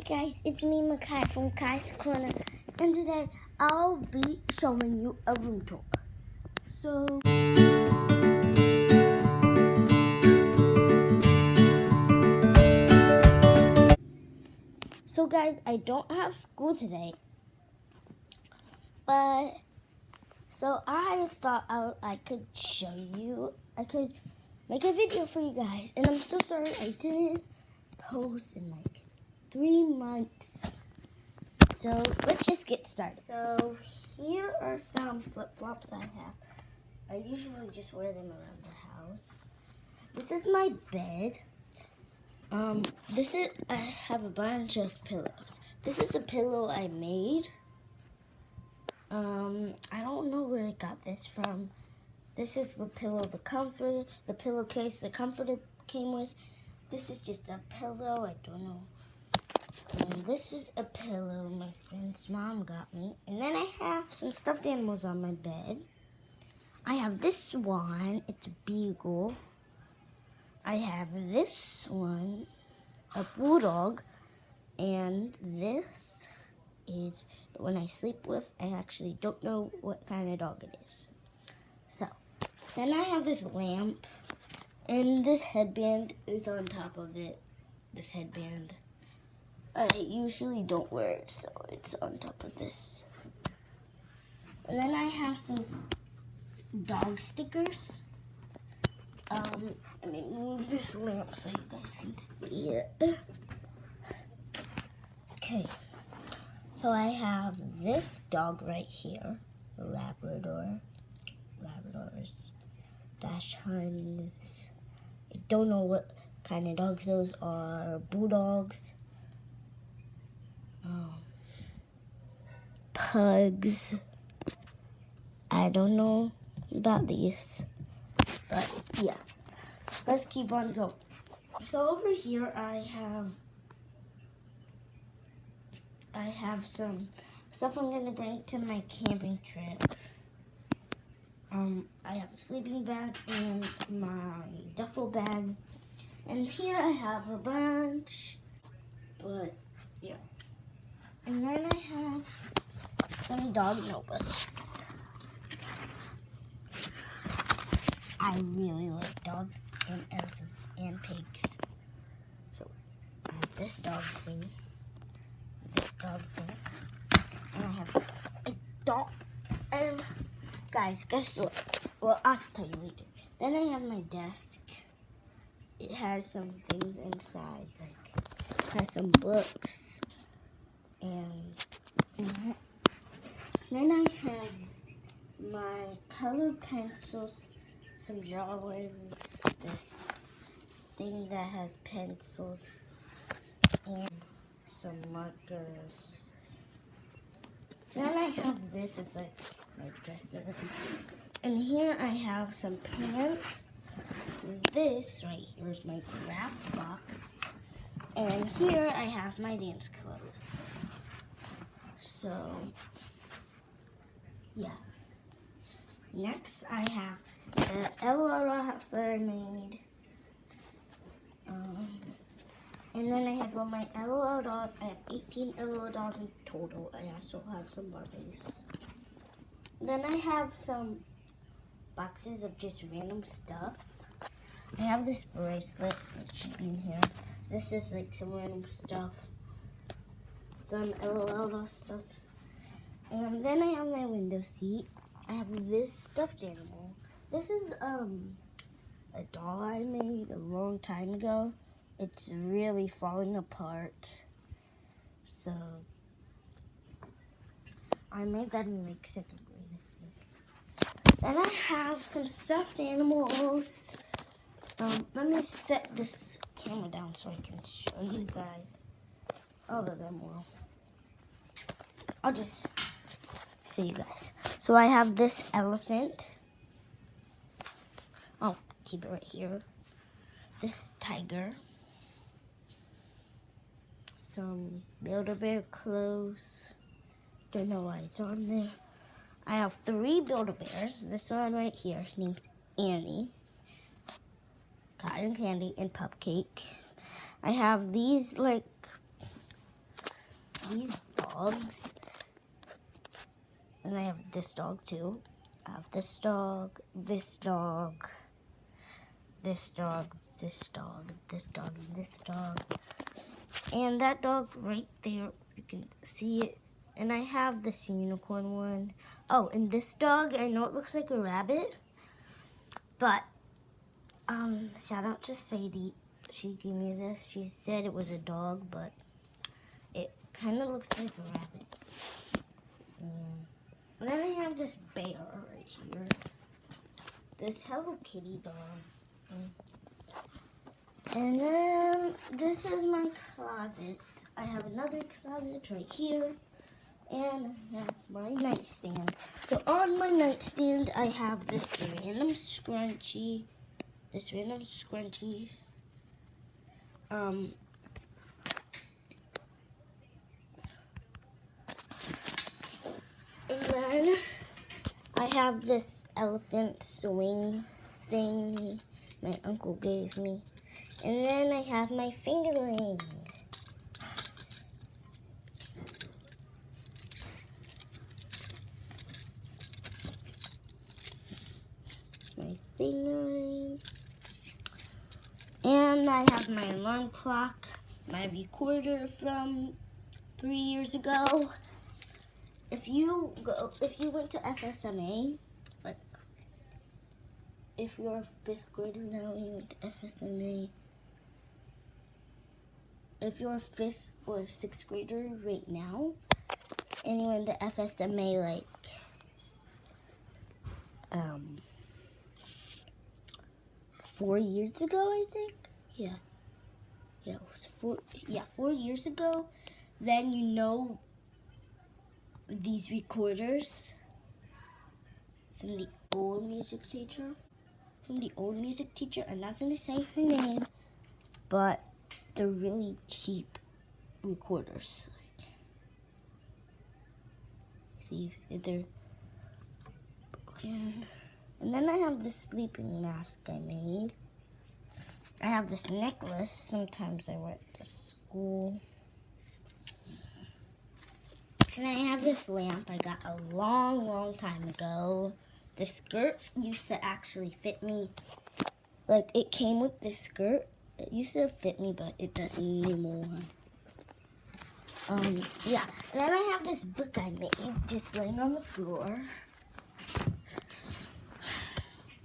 guys, it's me, Makai from Kai's Corner, and today I'll be showing you a room tour. So guys, I don't have school today, but so I thought I could show you, I could make a video for you guys, and I'm so sorry I didn't post in like 3 months. So let's just get started. So here are some flip-flops I have. I usually just wear them around the house. This is my bed. I have a bunch of pillows. This is a pillow I made. I don't know where I got this from. This is the pillow, the comforter, the pillowcase the comforter came with. This is just a pillow, I don't know. And this is a pillow my friend's mom got me. And then I have some stuffed animals on my bed. I have this one, it's a beagle. I have this one, a bulldog. And this is the one I sleep with. I actually don't know what kind of dog it is. So, then I have this lamp. And this headband is on top of it. This headband. I usually don't wear it, so it's on top of this. And then I have some dog stickers. Let me move this lamp so you guys can see it. Okay, so I have this dog right here, a Labrador. Labradors, Dachshunds. I don't know what kind of dogs those are. Bulldogs. Pugs. I don't know about these, but yeah, let's keep on going. So over here I have some stuff I'm gonna bring to my camping trip. I have a sleeping bag and my duffel bag, and here I have a bunch, but yeah. And then I have some dog notebooks. I really like dogs and elephants and pigs. So I have this dog thing, and I have a dog. And guys, guess what? Well, I'll tell you later. Then I have my desk. It has some things inside, like it has some books, and then I have my colored pencils, some drawings, this thing that has pencils, and some markers. Then I have this, it's like my dresser. And here I have some pants. This right here is my craft box. And here I have my dance clothes. So, yeah. Next I have the LOL house that I made. And then I have all my LOL dolls. I have 18 LOL dolls in total. I also have some Barbies. Then I have some boxes of just random stuff. I have this bracelet that should be in here. This is like some random stuff. Some LOL doll stuff. And then I have my window seat. I have this stuffed animal. This is a doll I made a long time ago. It's really falling apart. So I made that in like 2nd grade, I think. Then I have some stuffed animals. Let me set this camera down so I can show you guys all of them. Well, I'll just show you guys. So I have this elephant. I'll keep it right here. This tiger. Some Build-A-Bear clothes. Don't know why it's on there. I have 3 Build-A-Bears. This one right here named Annie, Cotton Candy, and Pupcake. I have these like these dogs. And I have this dog too. I have this dog, this dog, this dog, this dog, this dog, and this dog. And that dog right there, you can see it. And I have this unicorn one. Oh, and this dog, I know it looks like a rabbit, but shout out to Sadie. She gave me this. She said it was a dog, but it kind of looks like a rabbit. And then I have this bear right here. This Hello Kitty dog. And then this is my closet. I have another closet right here. And I have my nightstand. So on my nightstand, I have this random scrunchie. And then I have this elephant swing thing my uncle gave me. And then I have my fingerling. My fingerling. And I have my alarm clock, my recorder from 3 years ago. If you went to FSMA, like if you're a 5th grader now and you went to FSMA, if you're a 5th or 6th grader right now and you went to FSMA like 4 years ago, I think. Yeah, it was 4 years ago. Then you know these recorders from the old music teacher. I'm not gonna say her name, but they're really cheap recorders. See, they're. And then I have this sleeping mask I made. I have this necklace. Sometimes I wear it to school. And I have this lamp I got a long time ago. The skirt used to actually fit me. Like, it came with this skirt. It used to fit me, but it doesn't anymore. Yeah. And then I have this book I made just laying on the floor.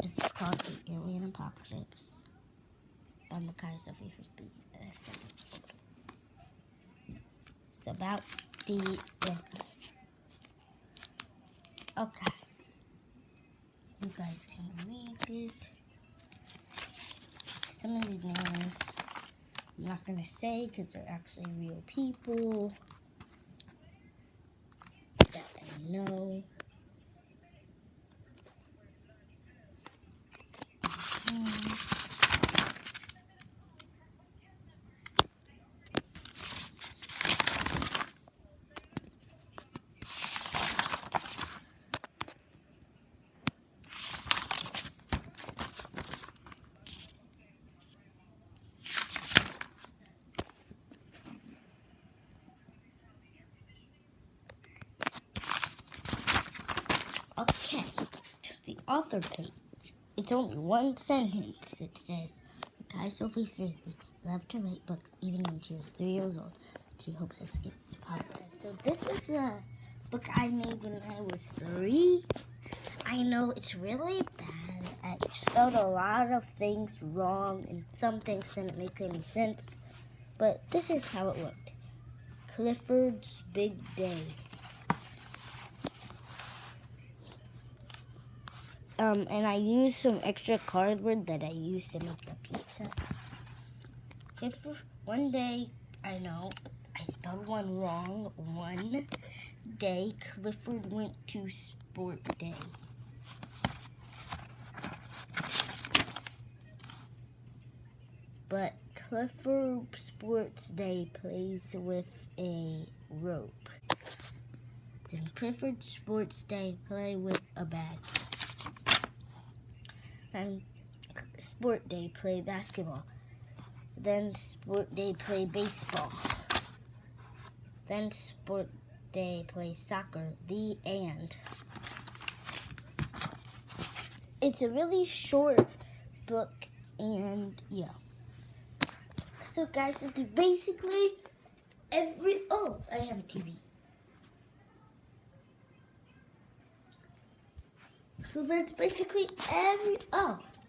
It's called The Alien Apocalypse by Makai Sophie Frisbee. It's about the okay. You guys can read it. Some of these names I'm not gonna say because they're actually real people that I know. Okay, just the author page. It's only one sentence. It says, Makai Sophie Frisbee loved to write books even when she was 3 years old. She hopes this gets popular. So this was a book I made when I was 3. I know it's really bad. I spelled a lot of things wrong and some things didn't make any sense. But this is how it looked. Clifford's Big Day. And I used some extra cardboard that I used to make the pizza. One day, I know, I spelled one wrong. One day, Clifford went to sport day. But Clifford Sports Day plays with a rope. Then Clifford Sports Day play with a bag. Then Sport Day play basketball. Then Sport Day play baseball. Then sport day plays soccer. The end. It's a really short book, and yeah. So guys, it's basically I have a TV. So that's basically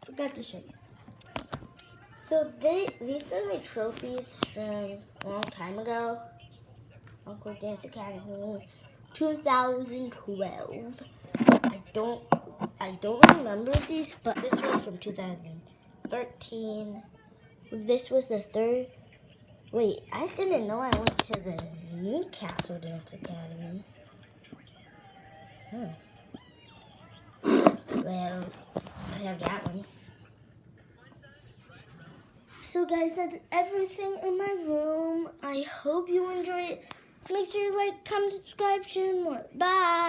forgot to show you. So these are my trophies from a long time ago. Encore Dance Academy, 2012. I don't remember these, but this one's from 2013. This was the third. Wait, I didn't know I went to the Newcastle Dance Academy. Well, I have that one. So guys, that's everything in my room. I hope you enjoy it. Make sure you like, comment, subscribe, share more. Bye!